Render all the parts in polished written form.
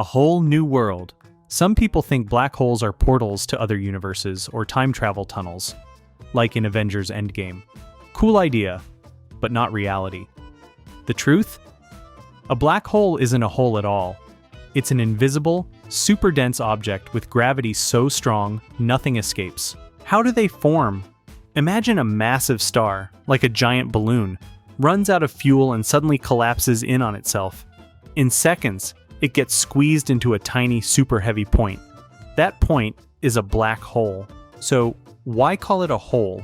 A whole new world. Some people think black holes are portals to other universes or time travel tunnels, like in Avengers Endgame. Cool idea, but not reality. The truth? A black hole isn't a hole at all. It's an invisible, super dense object with gravity so strong, nothing escapes. How do they form? Imagine a massive star, like a giant balloon, runs out of fuel and suddenly collapses in on itself. In seconds, it gets squeezed into a tiny, super heavy point. That point is a black hole. So why call it a hole?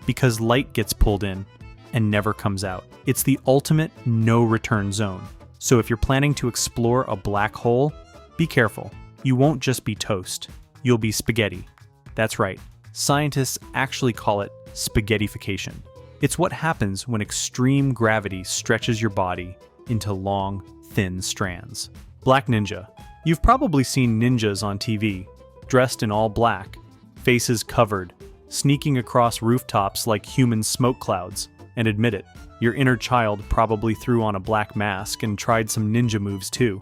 Because light gets pulled in and never comes out. It's the ultimate no-return zone. So if you're planning to explore a black hole, be careful. You won't just be toast. You'll be spaghetti. That's right. Scientists actually call it spaghettification. It's what happens when extreme gravity stretches your body into long, thin strands. Black ninja. You've probably seen ninjas on TV, dressed in all black, faces covered, sneaking across rooftops like human smoke clouds. And admit it, your inner child probably threw on a black mask and tried some ninja moves too.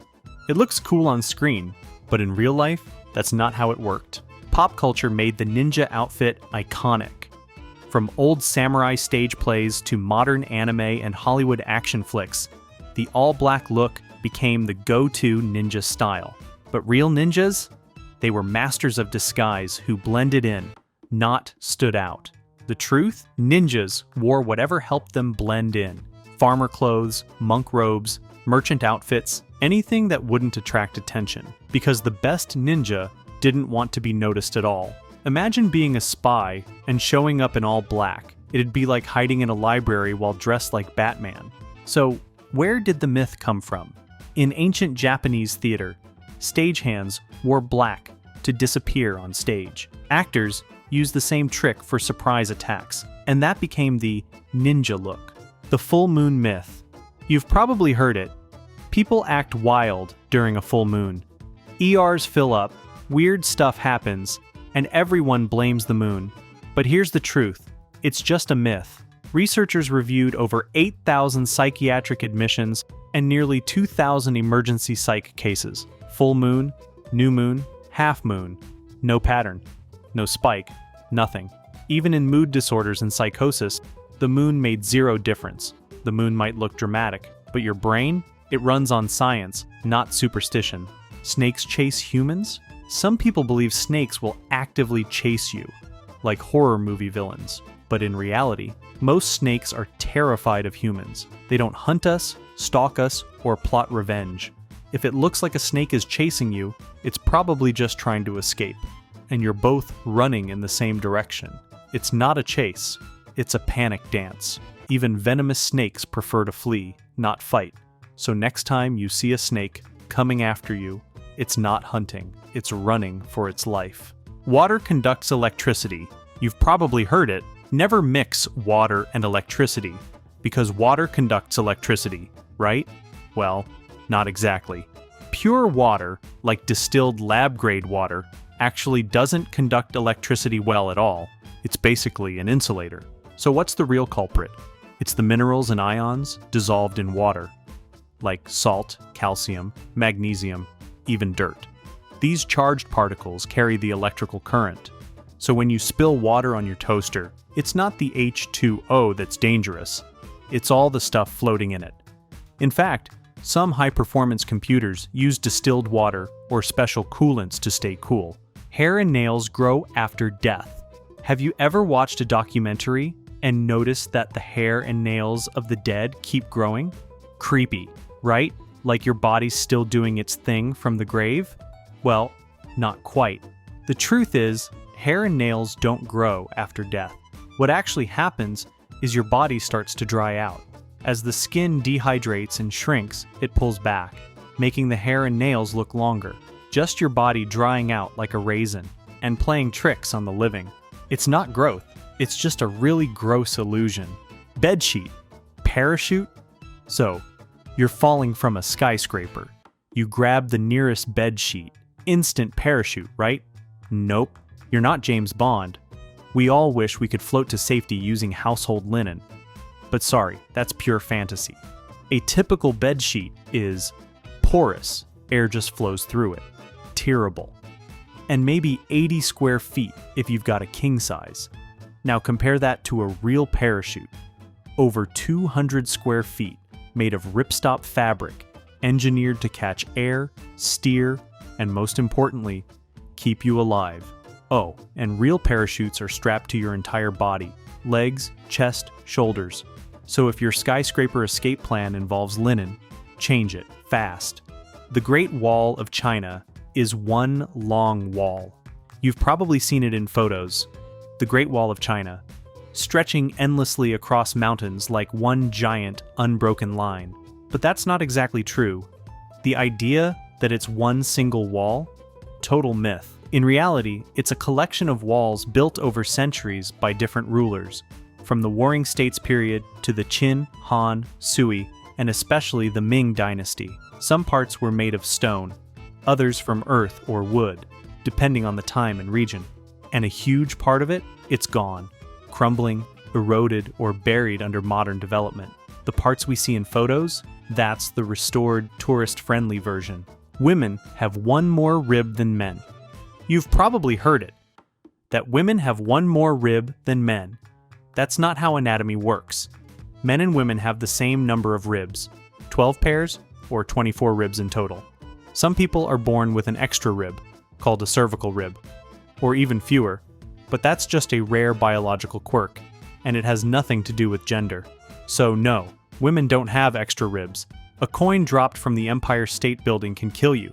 It looks cool on screen, but in real life, that's not how it worked. Pop culture made the ninja outfit iconic. From old samurai stage plays to modern anime and Hollywood action flicks, the all-black look became the go-to ninja style. But real ninjas? They were masters of disguise who blended in, not stood out. The truth? Ninjas wore whatever helped them blend in. Farmer clothes, monk robes, merchant outfits, anything that wouldn't attract attention. Because the best ninja didn't want to be noticed at all. Imagine being a spy and showing up in all black. It'd be like hiding in a library while dressed like Batman. So, where did the myth come from? In ancient Japanese theater, stagehands wore black to disappear on stage. Actors used the same trick for surprise attacks, and that became the ninja look. The full moon myth. You've probably heard it. People act wild during a full moon. ERs fill up, weird stuff happens, and everyone blames the moon. But here's the truth. It's just a myth. Researchers reviewed over 8,000 psychiatric admissions and nearly 2,000 emergency psych cases. Full moon, new moon, half moon. No pattern. No spike. Nothing. Even in mood disorders and psychosis, the moon made zero difference. The moon might look dramatic, but your brain? It runs on science, not superstition. Snakes chase humans? Some people believe snakes will actively chase you, like horror movie villains. But in reality, most snakes are terrified of humans. They don't hunt us, stalk us, or plot revenge. If it looks like a snake is chasing you, it's probably just trying to escape. And you're both running in the same direction. It's not a chase, it's a panic dance. Even venomous snakes prefer to flee, not fight. So next time you see a snake coming after you, it's not hunting, it's running for its life. Water conducts electricity. You've probably heard it. Never mix water and electricity, because water conducts electricity, right? Well, not exactly. Pure water, like distilled lab-grade water, actually doesn't conduct electricity well at all. It's basically an insulator. So what's the real culprit? It's the minerals and ions dissolved in water, like salt, calcium, magnesium, even dirt. These charged particles carry the electrical current. So when you spill water on your toaster, it's not the H2O that's dangerous. It's all the stuff floating in it. In fact, some high-performance computers use distilled water or special coolants to stay cool. Hair and nails grow after death. Have you ever watched a documentary and noticed that the hair and nails of the dead keep growing? Creepy, right? Like your body's still doing its thing from the grave? Well, not quite. The truth is, hair and nails don't grow after death. What actually happens is your body starts to dry out. As the skin dehydrates and shrinks, it pulls back, making the hair and nails look longer. Just your body drying out like a raisin and playing tricks on the living. It's not growth, it's just a really gross illusion. Bedsheet. Parachute? So, you're falling from a skyscraper. You grab the nearest bedsheet. Instant parachute, right? Nope. You're not James Bond. We all wish we could float to safety using household linen. But sorry, that's pure fantasy. A typical bedsheet is porous, air just flows through it. Terrible. And maybe 80 square feet if you've got a king size. Now compare that to a real parachute. Over 200 square feet, made of ripstop fabric, engineered to catch air, steer, and most importantly, keep you alive. Oh, and real parachutes are strapped to your entire body, legs, chest, shoulders. So if your skyscraper escape plan involves linen, change it fast. The Great Wall of China is one long wall. You've probably seen it in photos. The Great Wall of China, stretching endlessly across mountains like one giant, unbroken line. But that's not exactly true. The idea that it's one single wall? Total myth. In reality, it's a collection of walls built over centuries by different rulers, from the Warring States period to the Qin, Han, Sui, and especially the Ming dynasty. Some parts were made of stone, others from earth or wood, depending on the time and region. And a huge part of it, it's gone, crumbling, eroded, or buried under modern development. The parts we see in photos, that's the restored, tourist-friendly version. Women have one more rib than men. You've probably heard it, that women have one more rib than men. That's not how anatomy works. Men and women have the same number of ribs, 12 pairs or 24 ribs in total. Some people are born with an extra rib, called a cervical rib, or even fewer, but that's just a rare biological quirk, and it has nothing to do with gender. So no, women don't have extra ribs. A coin dropped from the Empire State Building can kill you.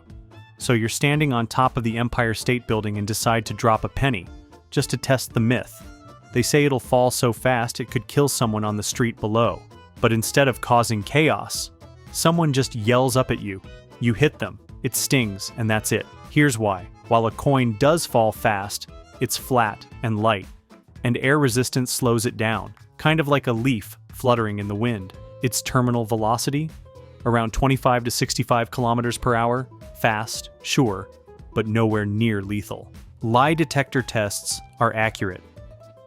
So you're standing on top of the Empire State Building and decide to drop a penny, just to test the myth. They say it'll fall so fast it could kill someone on the street below. But instead of causing chaos, someone just yells up at you. You hit them, it stings, and that's it. Here's why. While a coin does fall fast, it's flat and light, and air resistance slows it down, kind of like a leaf fluttering in the wind. Its terminal velocity? Around 25 to 65 kilometers per hour. Fast, sure, but nowhere near lethal. Lie detector tests are accurate.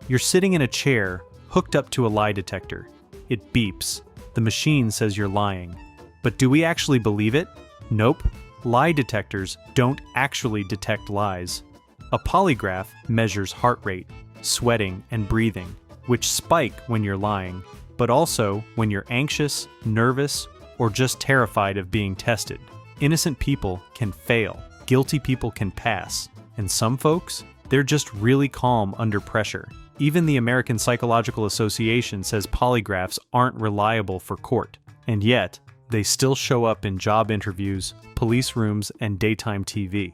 You're sitting in a chair, hooked up to a lie detector. It beeps. The machine says you're lying. But do we actually believe it? Nope. Lie detectors don't actually detect lies. A polygraph measures heart rate, sweating, and breathing, which spike when you're lying, but also when you're anxious, nervous, or just terrified of being tested. Innocent people can fail, guilty people can pass, and some folks, they're just really calm under pressure. Even the American Psychological Association says polygraphs aren't reliable for court, and yet, they still show up in job interviews, police rooms, and daytime TV.